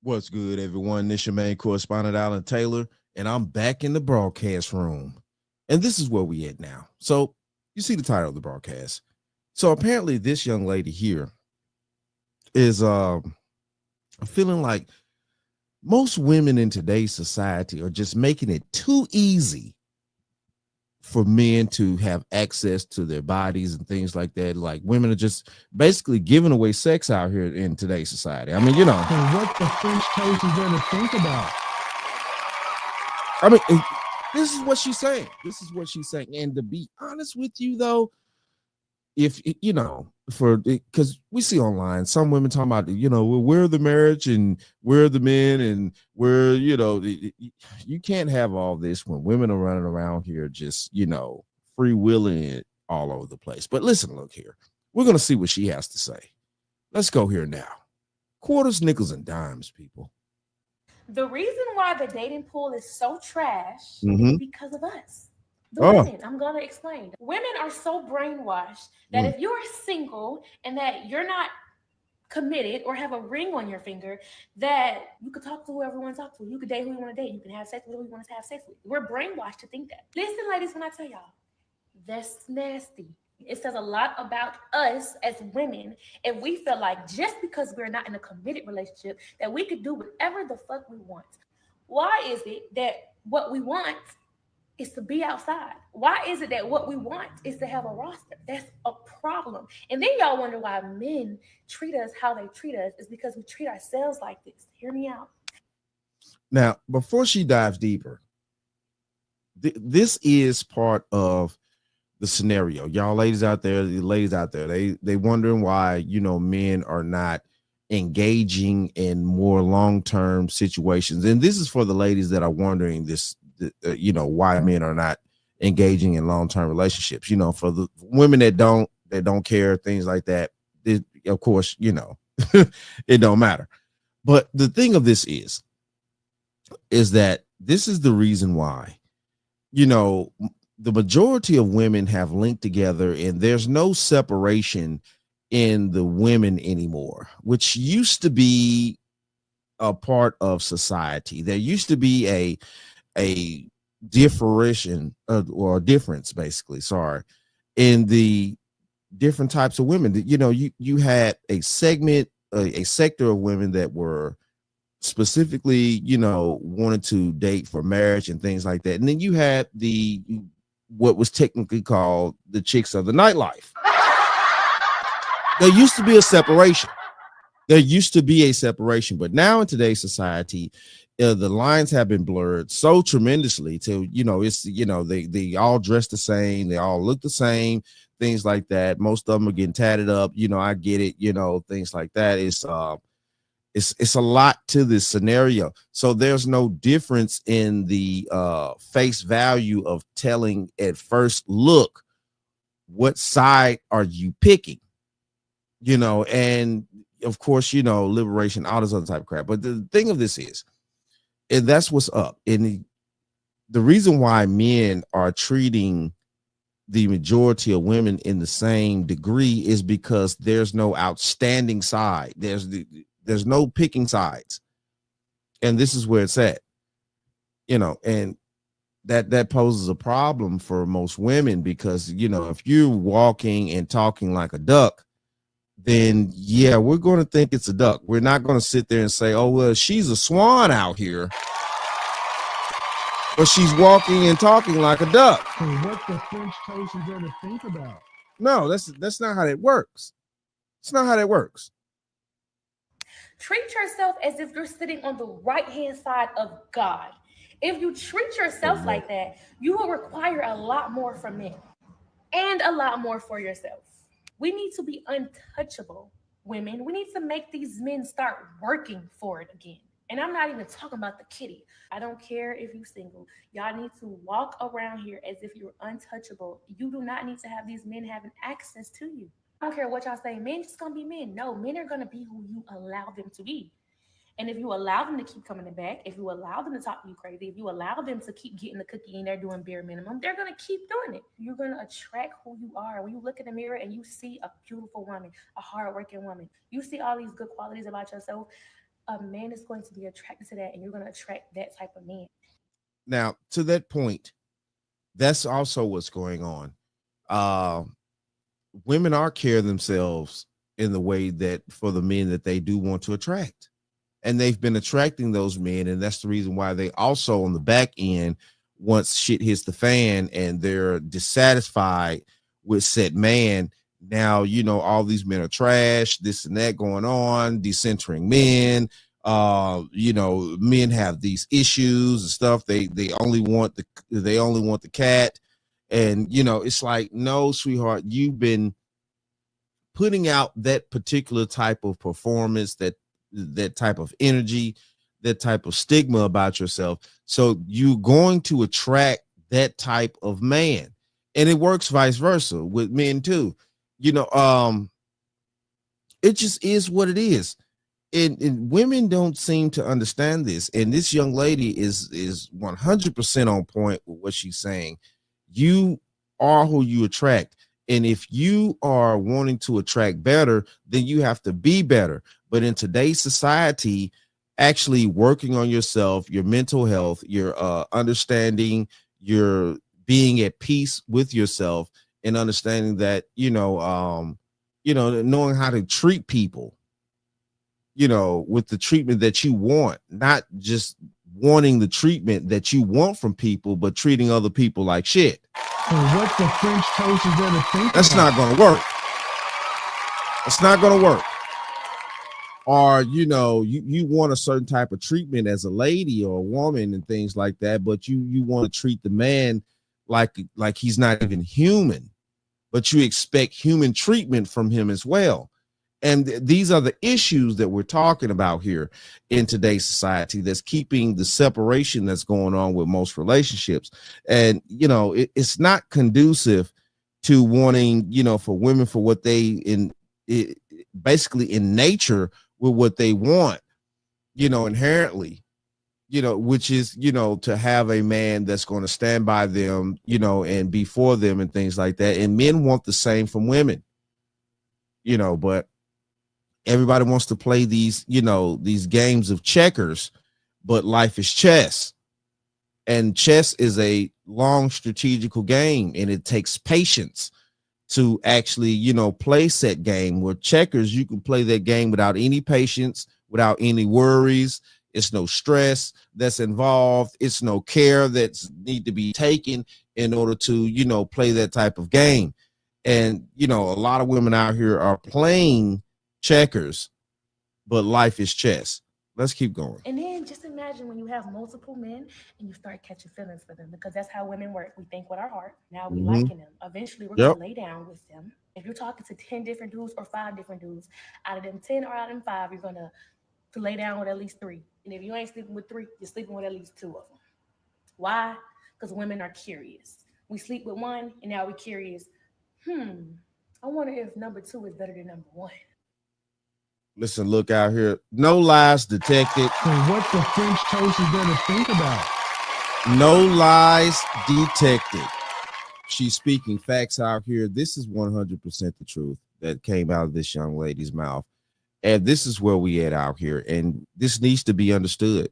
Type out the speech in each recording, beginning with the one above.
What's good, everyone? This your main correspondent, Alan Taylor, and I'm back in the broadcast room. And this is where we at now. So you see the title of the broadcast. So apparently, this young lady here is feeling like most women in today's society are just making it too easy for men to have access to their bodies and things like that. Like women are just basically giving away sex out here in today's society. I mean, And what the French toast is there to think about? I mean, this is what she's saying. This is what she's saying. And to be honest with you, though, if for because we see online some women talking about, well, we're the marriage and we're the men and we're, you can't have all this when women are running around here just, freewheeling it all over the place. But listen, look here. We're going to see what she has to say. Let's go here now. Quarters, nickels, and dimes, people. The reason why the dating pool is so trash Mhm. is because of us. The Oh. women, I'm gonna explain. Women are so brainwashed that if you're single and that you're not committed or have a ring on your finger, that you could talk to whoever you want to talk to. You could date who you want to date. You can have sex with who you want to have sex with. We're brainwashed to think that. Listen, ladies, when I tell y'all, that's nasty. It says a lot about us as women if we feel like just because we're not in a committed relationship that we could do whatever the fuck we want. Why is it that what we want is to be outside? Why is it that what we want is to have a roster? That's a problem. And then y'all wonder why men treat us how they treat us is because we treat ourselves like this. Hear me out. Now, before she dives deeper, this is part of the scenario. Y'all ladies out there, the ladies out there, they wondering why, men are not engaging in more long-term situations. And this is for the ladies that are wondering this, why men are not engaging in long-term relationships. For the women that don't care, things like that, of course, it don't matter. But the thing of this is that this is the reason why, the majority of women have linked together and there's no separation in the women anymore, which used to be a part of society. There used to be a differentiation or difference, basically, in the different types of women. You had a segment, a sector of women that were specifically, wanted to date for marriage and things like that. And then you had what was technically called the chicks of the nightlife. There used to be a separation. But now in today's society, the lines have been blurred so tremendously to, it's, they all dress the same. They all look the same, things like that. Most of them are getting tatted up. I get it, things like that. It's a lot to this scenario. So there's no difference in the face value of telling at first look what side are you picking, and of course, liberation, all this other type of crap. But the thing of this is, and that's what's up. And the reason why men are treating the majority of women in the same degree is because there's no outstanding side. There's no picking sides. And this is where it's at, and that poses a problem for most women because, if you're walking and talking like a duck, then yeah, we're going to think it's a duck. We're not going to sit there and say, oh, well, she's a swan out here, but she's walking and talking like a duck. And what the French toast is there to think about? No, that's not how that works. It's not how that works. Treat yourself as if you're sitting on the right-hand side of God. If you treat yourself like that, you will require a lot more from men and a lot more for yourself. We need to be untouchable, women. We need to make these men start working for it again. And I'm not even talking about the kitty. I don't care if you're single. Y'all need to walk around here as if you're untouchable. You do not need to have these men having access to you. I don't care what y'all say. Men just gonna be men. No, men are gonna be who you allow them to be. And if you allow them to keep coming back, if you allow them to talk to you crazy, if you allow them to keep getting the cookie and they're doing bare minimum, they're going to keep doing it. You're going to attract who you are. When you look in the mirror and you see a beautiful woman, a hardworking woman, you see all these good qualities about yourself, a man is going to be attracted to that, and you're going to attract that type of man. Now, to that point, that's also what's going on. Women are carrying themselves in the way that for the men that they do want to attract. And they've been attracting those men. And that's the reason why they also on the back end, once shit hits the fan and they're dissatisfied with said man, now, you know, all these men are trash, this and that going on, decentering men. You know, men have these issues and stuff. They only want the cat. And, you know, it's like, no, sweetheart, you've been putting out that particular type of performance, that type of energy, that type of stigma about yourself. So you're going to attract that type of man. And it works vice versa with men too. You know, it just is what it is. And women don't seem to understand this. And this young lady is 100% on point with what she's saying. You are who you attract. And if you are wanting to attract better, then you have to be better. But in today's society, actually working on yourself, your mental health, your understanding, your being at peace with yourself, and understanding that, knowing how to treat people, you know, with the treatment that you want, not just wanting the treatment that you want from people, but treating other people like shit. And what the French toast is there to think That's about? not going to work. It's not going to work. Or, you know, you want a certain type of treatment as a lady or a woman and things like that, but you want to treat the man like he's not even human, but you expect human treatment from him as well. And these are the issues that we're talking about here in today's society that's keeping the separation that's going on with most relationships. And, you know, it's not conducive to wanting, you know, for women, for what they basically in nature with what they want, you know, inherently, you know, which is, you know, to have a man that's going to stand by them, you know, and be for them and things like that. And men want the same from women, you know, but everybody wants to play these, you know, these games of checkers, but life is chess. And chess is a long strategical game, and it takes patience to actually, you know, play set game. Where checkers, you can play that game without any patience, without any worries. It's no stress that's involved. It's no care that's need to be taken in order to, you know, play that type of game. And, you know, a lot of women out here are playing checkers, but life is chess. Let's keep going. And then just imagine when you have multiple men and you start catching feelings for them, because that's how women work. We think with our heart. Now we liking them. Eventually we're going to lay down with them. If you're talking to 10 different dudes or 5 different dudes, out of them 10 or out of them 5, you're going to lay down with at least 3. And if you ain't sleeping with 3, you're sleeping with at least 2 of them. Why? Because women are curious. We sleep with 1 and now we're curious. I wonder if number 2 is better than number 1. Listen, look out here. No lies detected. And what the French toast is there to think about? No lies detected. She's speaking facts out here. This is 100% the truth that came out of this young lady's mouth. And this is where we at out here. And this needs to be understood.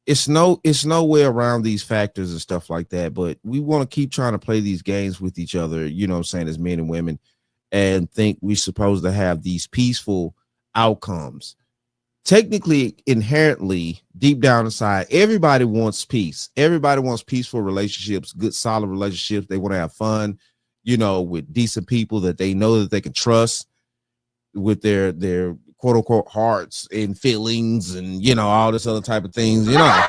It's no way around these factors and stuff like that. But we want to keep trying to play these games with each other, you know what I'm saying, as men and women, and think we're supposed to have these peaceful outcomes. Technically, inherently, deep down inside, everybody wants peace. Everybody wants peaceful relationships, good, solid relationships. They want to have fun, you know, with decent people that they know that they can trust with their quote unquote hearts and feelings and, you know, all this other type of things, you know.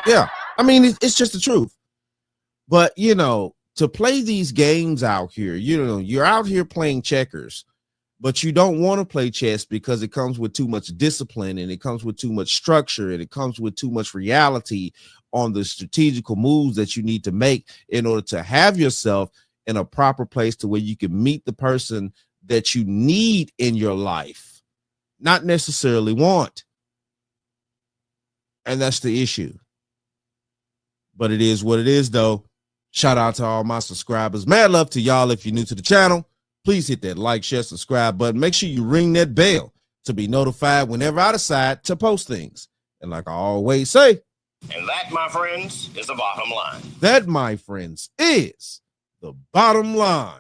Yeah. I mean, it's just the truth. But, you know, to play these games out here, you know, you're out here playing checkers, but you don't want to play chess because it comes with too much discipline, and it comes with too much structure, and it comes with too much reality on the strategical moves that you need to make in order to have yourself in a proper place to where you can meet the person that you need in your life, not necessarily want. And that's the issue. But it is what it is, though. Shout out to all my subscribers. Mad love to y'all. If you're new to the channel, please hit that like, share, subscribe button. Make sure you ring that bell to be notified whenever I decide to post things. And like I always say, And that, my friends, is the bottom line. that, my friends, is the bottom line.